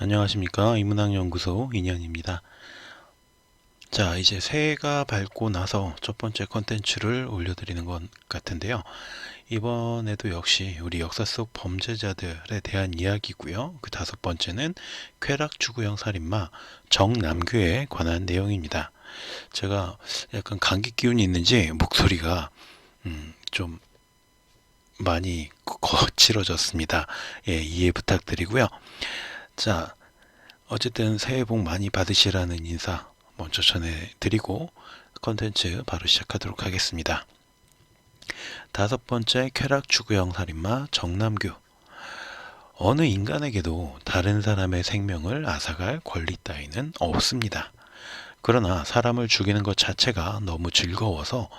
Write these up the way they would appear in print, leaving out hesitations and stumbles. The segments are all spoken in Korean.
안녕하십니까. 인문학연구소 인현입니다. 자, 이제 새해가 밝고 나서 첫 번째 컨텐츠를 올려드리는 것 같은데요. 이번에도 역시 우리 역사 속 범죄자들에 대한 이야기고요. 그 다섯 번째는 쾌락추구형 살인마 정남규에 관한 내용입니다. 제가 약간 감기 기운이 있는지 목소리가 좀 많이 거칠어졌습니다. 예, 이해 부탁드리고요. 자, 어쨌든 새해 복 많이 받으시라는 인사 먼저 전해드리고 컨텐츠 바로 시작하도록 하겠습니다. 다섯 번째 쾌락추구형 살인마 정남규. 어느 인간에게도 다른 사람의 생명을 앗아갈 권리 따위는 없습니다. 그러나 사람을 죽이는 것 자체가 너무 즐거워서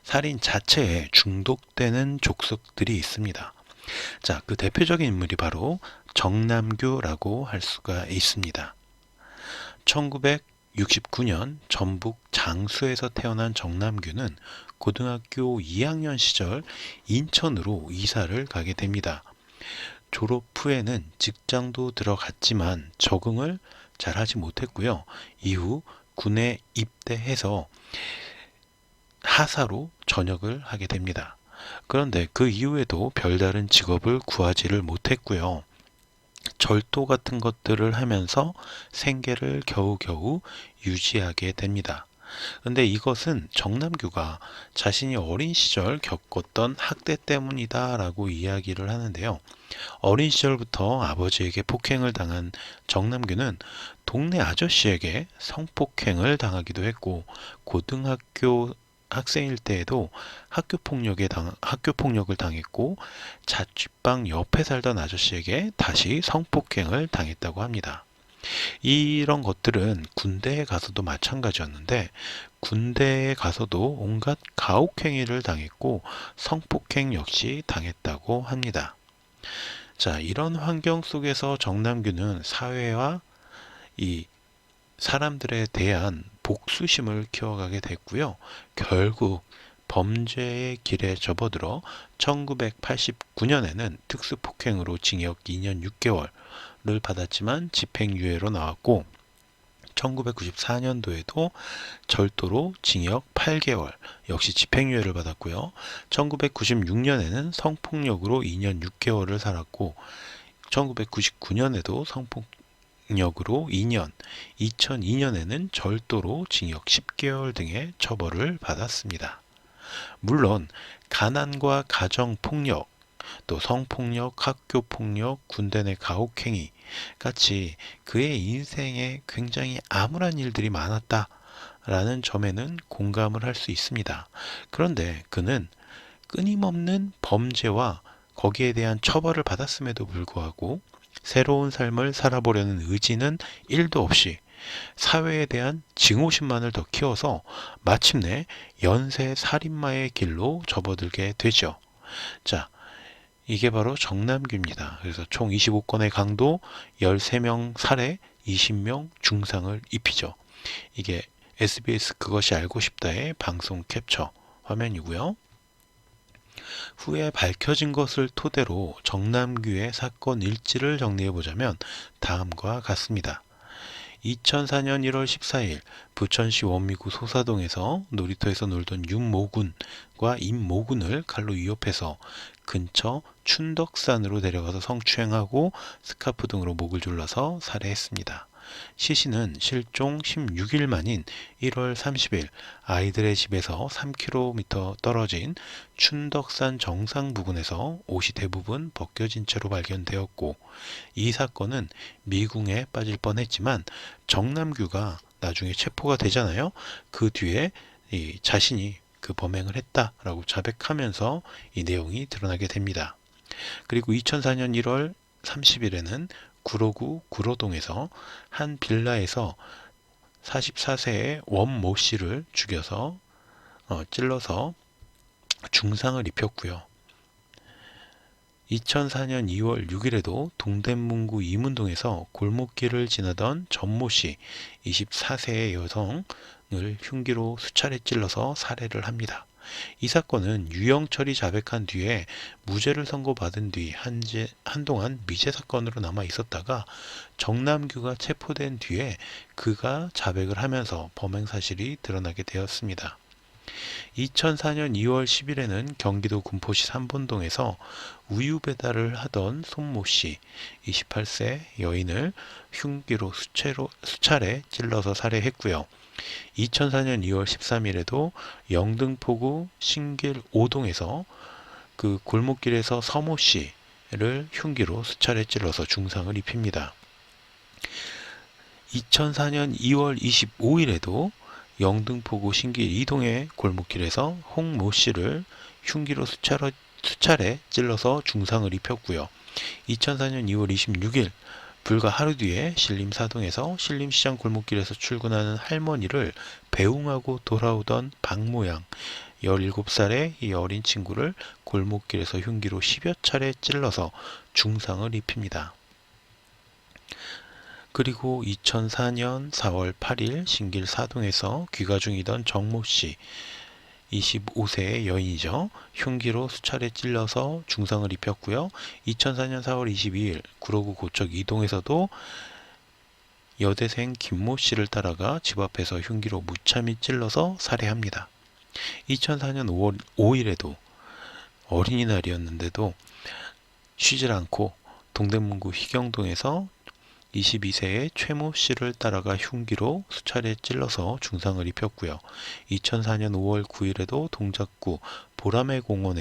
살인 자체에 중독되는 족속들이 있습니다. 자, 그 대표적인 인물이 바로 정남규라고 할 수가 있습니다. 1969년 전북 장수에서 태어난 정남규는 고등학교 2학년 시절 인천으로 이사를 가게 됩니다. 졸업 후에는 직장도 들어갔지만 적응을 잘하지 못했고요. 이후 군에 입대해서 하사로 전역을 하게 됩니다. 그런데 그 이후에도 별다른 직업을 구하지를 못했고요. 절도 같은 것들을 하면서 생계를 겨우겨우 유지하게 됩니다. 근데 이것은 정남규가 자신이 어린 시절 겪었던 학대 때문이다 라고 이야기를 하는데요. 어린 시절부터 아버지에게 폭행을 당한 정남규는 동네 아저씨에게 성폭행을 당하기도 했고, 고등학교 학생일 때에도 학교 폭력을 당했고, 자취방 옆에 살던 아저씨에게 다시 성폭행을 당했다고 합니다. 이런 것들은 군대에 가서도 마찬가지였는데, 군대에 가서도 온갖 가혹행위를 당했고 성폭행 역시 당했다고 합니다. 자, 이런 환경 속에서 정남규는 사회와 이 사람들에 대한 복수심을 키워가게 됐고요. 결국 범죄의 길에 접어들어 1989년에는 특수폭행으로 징역 2년 6개월을 받았지만 집행유예로 나왔고, 1994년도에도 절도로 징역 8개월, 역시 집행유예를 받았고요. 1996년에는 성폭력으로 2년 6개월을 살았고, 1999년에도 성폭력으로 2년, 2002년에는 절도로 징역 10개월 등의 처벌을 받았습니다. 물론 가난과 가정폭력, 또 성폭력, 학교폭력, 군대 내 가혹행위 같이 그의 인생에 굉장히 암울한 일들이 많았다라는 점에는 공감을 할 수 있습니다. 그런데 그는 끊임없는 범죄와 거기에 대한 처벌을 받았음에도 불구하고 새로운 삶을 살아보려는 의지는 1도 없이 사회에 대한 증오심만을 더 키워서 마침내 연쇄 살인마의 길로 접어들게 되죠. 자, 이게 바로 정남규입니다. 그래서 총 25건의 강도, 13명 살해, 20명 중상을 입히죠. 이게 SBS 그것이 알고 싶다의 방송 캡처 화면이고요. 후에 밝혀진 것을 토대로 정남규의 사건 일지를 정리해보자면 다음과 같습니다. 2004년 1월 14일 부천시 원미구 소사동에서 놀이터에서 놀던 윤모군과 임모군을 칼로 위협해서 근처 춘덕산으로 데려가서 성추행하고 스카프 등으로 목을 졸라서 살해했습니다. 시신은 실종 16일 만인 1월 30일 아이들의 집에서 3km 떨어진 춘덕산 정상 부근에서 옷이 대부분 벗겨진 채로 발견되었고, 이 사건은 미궁에 빠질 뻔했지만 정남규가 나중에 체포가 되잖아요. 그 뒤에 자신이 그 범행을 했다라고 자백하면서 이 내용이 드러나게 됩니다. 그리고 2004년 1월 30일에는 구로구 구로동에서 한 빌라에서 44세의 원모 씨를 죽여서 찔러서 중상을 입혔고요. 2004년 2월 6일에도 동대문구 이문동에서 골목길을 지나던 전모 씨 24세의 여성을 흉기로 수차례 찔러서 살해를 합니다. 이 사건은 유영철이 자백한 뒤에 무죄를 선고받은 뒤 한동안 미제 사건으로 남아 있었다가 정남규가 체포된 뒤에 그가 자백을 하면서 범행 사실이 드러나게 되었습니다. 2004년 2월 10일에는 경기도 군포시 삼본동에서 우유 배달을 하던 손모 씨, 28세 여인을 흉기로 수차례 찔러서 살해했고요. 2004년 2월 13일에도 영등포구 신길 5동에서 그 골목길에서 서모 씨를 흉기로 수차례 찔러서 중상을 입힙니다. 2004년 2월 25일에도 영등포구 신길 2동의 골목길에서 홍모 씨를 흉기로 수차례 찔러서 중상을 입혔고요. 2004년 2월 26일 불과 하루 뒤에 신림사동에서 신림시장 골목길에서 출근하는 할머니를 배웅하고 돌아오던 박모양 17살의 이 어린 친구를 골목길에서 흉기로 10여 차례 찔러서 중상을 입힙니다. 그리고 2004년 4월 8일 신길 사동에서 귀가 중이던 정모씨 25세의 여인이죠. 흉기로 수차례 찔러서 중상을 입혔고요. 2004년 4월 22일 구로구 고척 2동에서도 여대생 김모씨를 따라가 집 앞에서 흉기로 무참히 찔러서 살해합니다. 2004년 5월 5일에도 어린이날이었는데도 쉬질 않고 동대문구 희경동에서 22세의 최모 씨를 따라가 흉기로 수차례 찔러서 중상을 입혔고요. 2004년 5월 9일에도 동작구 보라매공원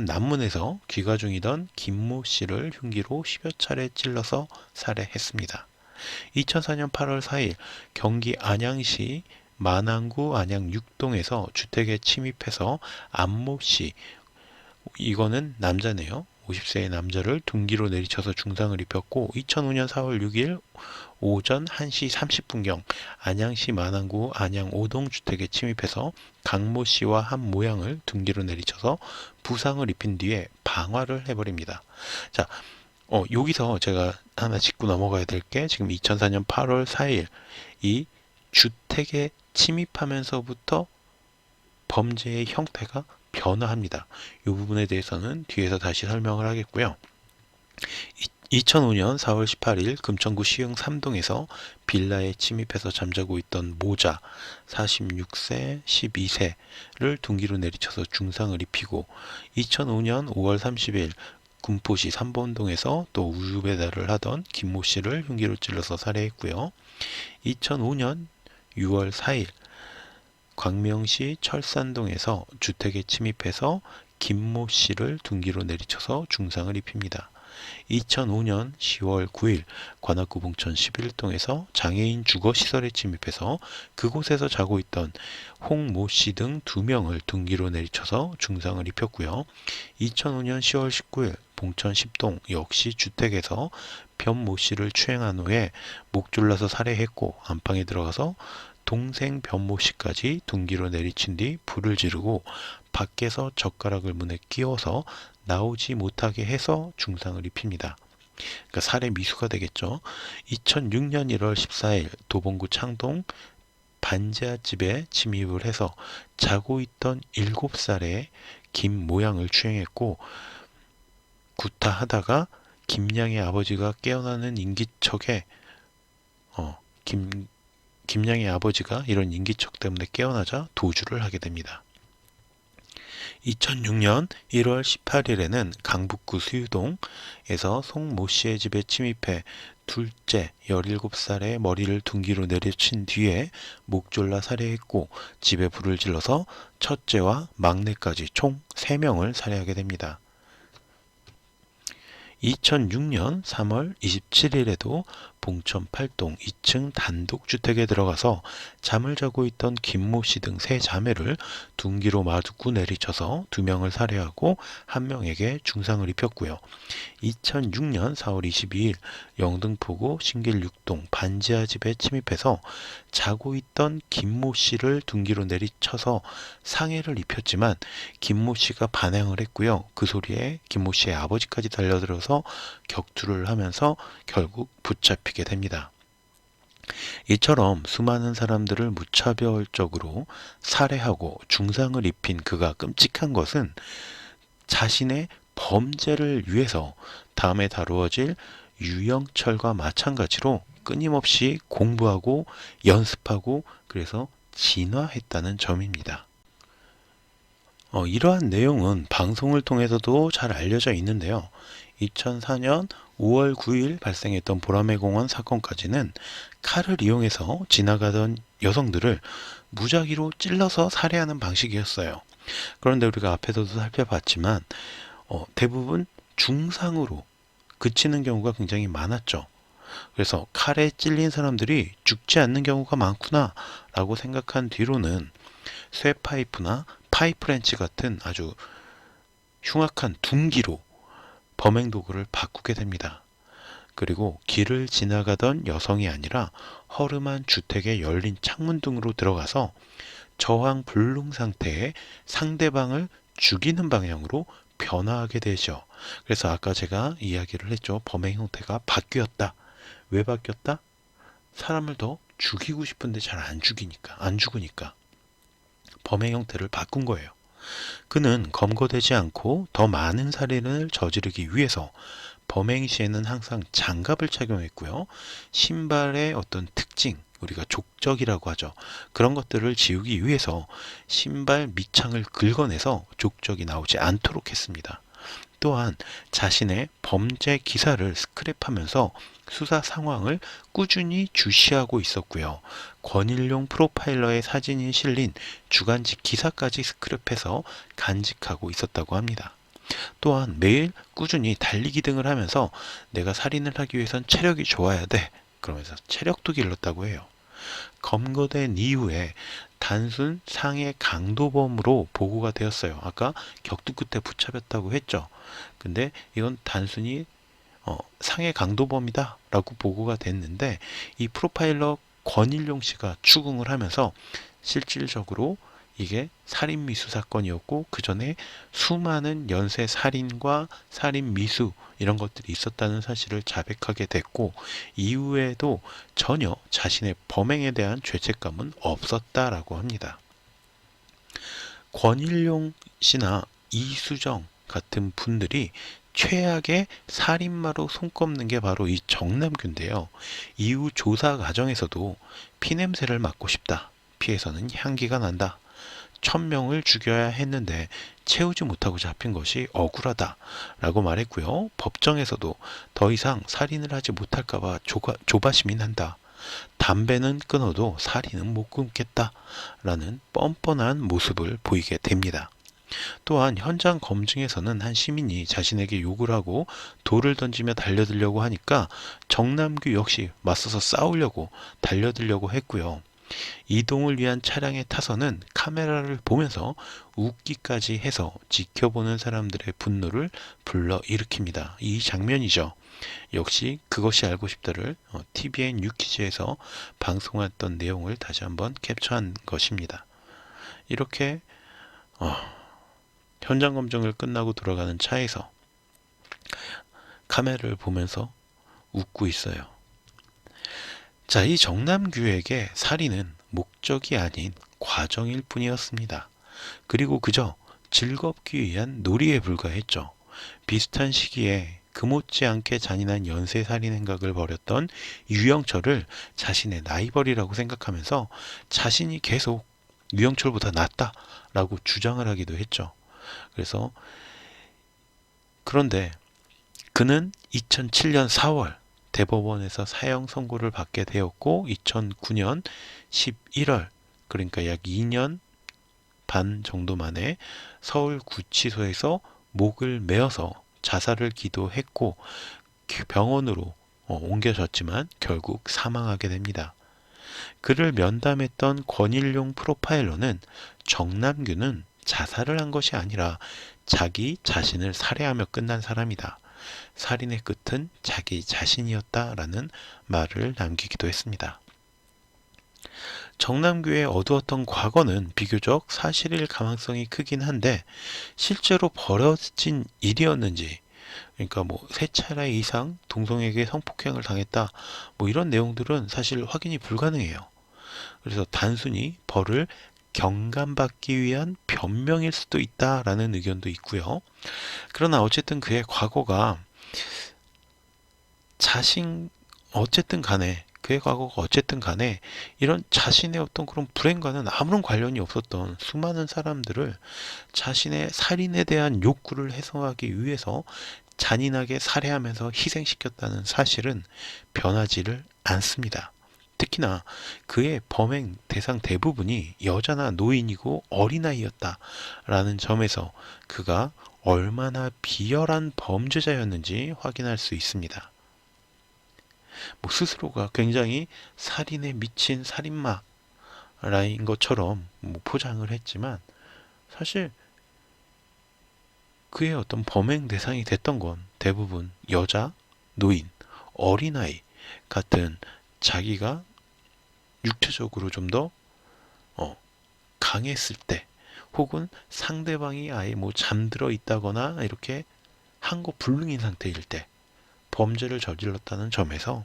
남문에서 귀가 중이던 김모 씨를 흉기로 10여 차례 찔러서 살해했습니다. 2004년 8월 4일 경기 안양시 만안구 안양 6동에서 주택에 침입해서 안모 씨, 이거는 남자네요. 50세의 남자를 둔기로 내리쳐서 중상을 입혔고 2005년 4월 6일 오전 1시 30분경 안양시 만안구 안양 5동 주택에 침입해서 강모 씨와 한 모양을 둔기로 내리쳐서 부상을 입힌 뒤에 방화를 해버립니다. 자, 여기서 제가 하나 짚고 넘어가야 될 게 지금 2004년 8월 4일 이 주택에 침입하면서부터 범죄의 형태가 변화합니다. 이 부분에 대해서는 뒤에서 다시 설명을 하겠고요. 2005년 4월 18일 금천구 시흥 3동에서 빌라에 침입해서 잠자고 있던 모자 46세, 12세를 둔기로 내리쳐서 중상을 입히고 2005년 5월 30일 군포시 삼본동에서 또 우유 배달을 하던 김모 씨를 흉기로 찔러서 살해했고요. 2005년 6월 4일 광명시 철산동에서 주택에 침입해서 김모 씨를 둔기로 내리쳐서 중상을 입힙니다. 2005년 10월 9일 관악구 봉천 11동에서 장애인 주거시설에 침입해서 그곳에서 자고 있던 홍모 씨 등 2명을 둔기로 내리쳐서 중상을 입혔고요. 2005년 10월 19일 봉천 10동 역시 주택에서 변모 씨를 추행한 후에 목 졸라서 살해했고 안방에 들어가서 동생 변모 씨까지 둔기로 내리친 뒤 불을 지르고 밖에서 젓가락을 문에 끼워서 나오지 못하게 해서 중상을 입힙니다. 그러니까 살해 미수가 되겠죠. 2006년 1월 14일 도봉구 창동 반지하 집에 침입을 해서 자고 있던 7살의 김 모양을 추행했고 구타하다가 김양의 아버지가 깨어나는 인기척에 김양의 아버지가 이런 인기척 때문에 깨어나자 도주를 하게 됩니다. 2006년 1월 18일에는 강북구 수유동에서 송모 씨의 집에 침입해 둘째 17살의 머리를 둔기로 내려친 뒤에 목 졸라 살해했고 집에 불을 질러서 첫째와 막내까지 총 3명을 살해하게 됩니다. 2006년 3월 27일에도 봉천 8동 2층 단독주택에 들어가서 잠을 자고 있던 김모 씨 등 3자매를 둔기로 마구 내리쳐서 2명을 살해하고 1명에게 중상을 입혔고요. 2006년 4월 22일 영등포구 신길 6동 반지하 집에 침입해서 자고 있던 김모 씨를 둔기로 내리쳐서 상해를 입혔지만 김모 씨가 반항을 했고요. 그 소리에 김모 씨의 아버지까지 달려들어서 격투를 하면서 결국 붙잡히게 됩니다. 이처럼 수많은 사람들을 무차별적으로 살해하고 중상을 입힌 그가 끔찍한 것은 자신의 범죄를 위해서 다음에 다루어질 유영철과 마찬가지로 끊임없이 공부하고 연습하고 그래서 진화했다는 점입니다. 이러한 내용은 방송을 통해서도 잘 알려져 있는데요. 2004년 5월 9일 발생했던 보라매 공원 사건까지는 칼을 이용해서 지나가던 여성들을 무작위로 찔러서 살해하는 방식이었어요. 그런데 우리가 앞에서도 살펴봤지만 대부분 중상으로 그치는 경우가 굉장히 많았죠. 그래서 칼에 찔린 사람들이 죽지 않는 경우가 많구나 라고 생각한 뒤로는 쇠파이프나 파이프렌치 같은 아주 흉악한 둔기로 범행 도구를 바꾸게 됩니다. 그리고 길을 지나가던 여성이 아니라 허름한 주택의 열린 창문 등으로 들어가서 저항 불능 상태의 상대방을 죽이는 방향으로 변화하게 되죠. 그래서 아까 제가 이야기를 했죠. 범행 형태가 바뀌었다. 왜 바뀌었다? 사람을 더 죽이고 싶은데 잘 안 죽으니까 범행 형태를 바꾼 거예요. 그는 검거되지 않고 더 많은 살인을 저지르기 위해서 범행 시에는 항상 장갑을 착용했고요. 신발의 어떤 특징, 우리가 족적이라고 하죠. 그런 것들을 지우기 위해서 신발 밑창을 긁어내서 족적이 나오지 않도록 했습니다. 또한 자신의 범죄 기사를 스크랩하면서 수사 상황을 꾸준히 주시하고 있었고요. 권일용 프로파일러의 사진이 실린 주간지 기사까지 스크랩해서 간직하고 있었다고 합니다. 또한 매일 꾸준히 달리기 등을 하면서 내가 살인을 하기 위해선 체력이 좋아야 돼. 그러면서 체력도 길렀다고 해요. 검거된 이후에 단순 상해 강도범으로 보고가 되었어요. 아까 격투 끝에 붙잡혔다고 했죠. 근데 이건 단순히 상해 강도범이다 라고 보고가 됐는데 이 프로파일러 권일용 씨가 추궁을 하면서 실질적으로 이게 살인미수 사건이었고 그 전에 수많은 연쇄 살인과 살인미수 이런 것들이 있었다는 사실을 자백하게 됐고 이후에도 전혀 자신의 범행에 대한 죄책감은 없었다라고 합니다. 권일용 씨나 이수정 같은 분들이 최악의 살인마로 손꼽는 게 바로 이 정남규인데요. 이후 조사 과정에서도 피냄새를 맡고 싶다. 피에서는 향기가 난다. 1000명을 죽여야 했는데 채우지 못하고 잡힌 것이 억울하다 라고 말했고요. 법정에서도 더 이상 살인을 하지 못할까봐 조바심이 난다. 담배는 끊어도 살인은 못 끊겠다 라는 뻔뻔한 모습을 보이게 됩니다. 또한 현장 검증에서는 한 시민이 자신에게 욕을 하고 돌을 던지며 달려들려고 하니까 정남규 역시 맞서서 싸우려고 달려들려고 했고요. 이동을 위한 차량에 타서는 카메라를 보면서 웃기까지 해서 지켜보는 사람들의 분노를 불러일으킵니다. 이 장면이죠. 역시 그것이 알고 싶다를 TVN 뉴퀴즈에서 방송했던 내용을 다시 한번 캡처한 것입니다. 이렇게 현장 검증을 끝나고 돌아가는 차에서 카메라를 보면서 웃고 있어요. 자, 이 정남규에게 살인은 목적이 아닌 과정일 뿐이었습니다. 그리고 그저 즐겁기 위한 놀이에 불과했죠. 비슷한 시기에 금못지않게 잔인한 연쇄살인 행각을 벌였던 유영철을 자신의 라이벌이라고 생각하면서 자신이 계속 유영철보다 낫다라고 주장을 하기도 했죠. 그런데 그는 2007년 4월 대법원에서 사형 선고를 받게 되었고 2009년 11월 그러니까 약 2년 반 정도 만에 서울구치소에서 목을 메어서 자살을 기도했고 병원으로 옮겨졌지만 결국 사망하게 됩니다. 그를 면담했던 권일용 프로파일러는 정남규는 자살을 한 것이 아니라 자기 자신을 살해하며 끝난 사람이다. 살인의 끝은 자기 자신이었다라는 말을 남기기도 했습니다. 정남규의 어두웠던 과거는 비교적 사실일 가능성이 크긴 한데 실제로 벌어진 일이었는지 그러니까 뭐 3차례 이상 동성에게 성폭행을 당했다. 뭐 이런 내용들은 사실 확인이 불가능해요. 그래서 단순히 벌을 경감받기 위한 변명일 수도 있다라는 의견도 있고요. 그러나 어쨌든 그의 과거가 그의 과거가 어쨌든 간에 이런 자신의 어떤 그런 불행과는 아무런 관련이 없었던 수많은 사람들을 자신의 살인에 대한 욕구를 해소하기 위해서 잔인하게 살해하면서 희생시켰다는 사실은 변하지를 않습니다. 특히나 그의 범행 대상 대부분이 여자나 노인이고 어린아이였다라는 점에서 그가 얼마나 비열한 범죄자였는지 확인할 수 있습니다. 뭐 스스로가 굉장히 살인에 미친 살인마라인 것처럼 뭐 포장을 했지만 사실 그의 어떤 범행 대상이 됐던 건 대부분 여자, 노인, 어린아이 같은 자기가 육체적으로 좀 더 강했을 때 혹은 상대방이 아예 뭐 잠들어 있다거나 이렇게 한거 불능인 상태일 때 범죄를 저질렀다는 점에서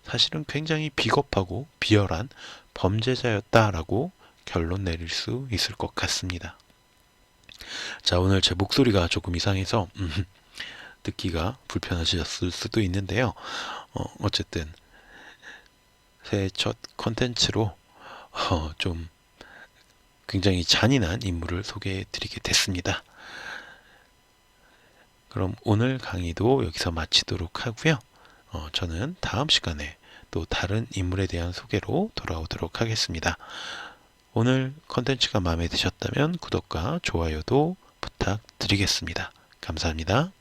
사실은 굉장히 비겁하고 비열한 범죄자였다라고 결론 내릴 수 있을 것 같습니다. 자, 오늘 제 목소리가 조금 이상해서 듣기가 불편하셨을 수도 있는데요. 어쨌든 새 첫 컨텐츠로 좀 굉장히 잔인한 인물을 소개해 드리게 됐습니다. 그럼 오늘 강의도 여기서 마치도록 하고요. 저는 다음 시간에 또 다른 인물에 대한 소개로 돌아오도록 하겠습니다. 오늘 컨텐츠가 마음에 드셨다면 구독과 좋아요도 부탁드리겠습니다. 감사합니다.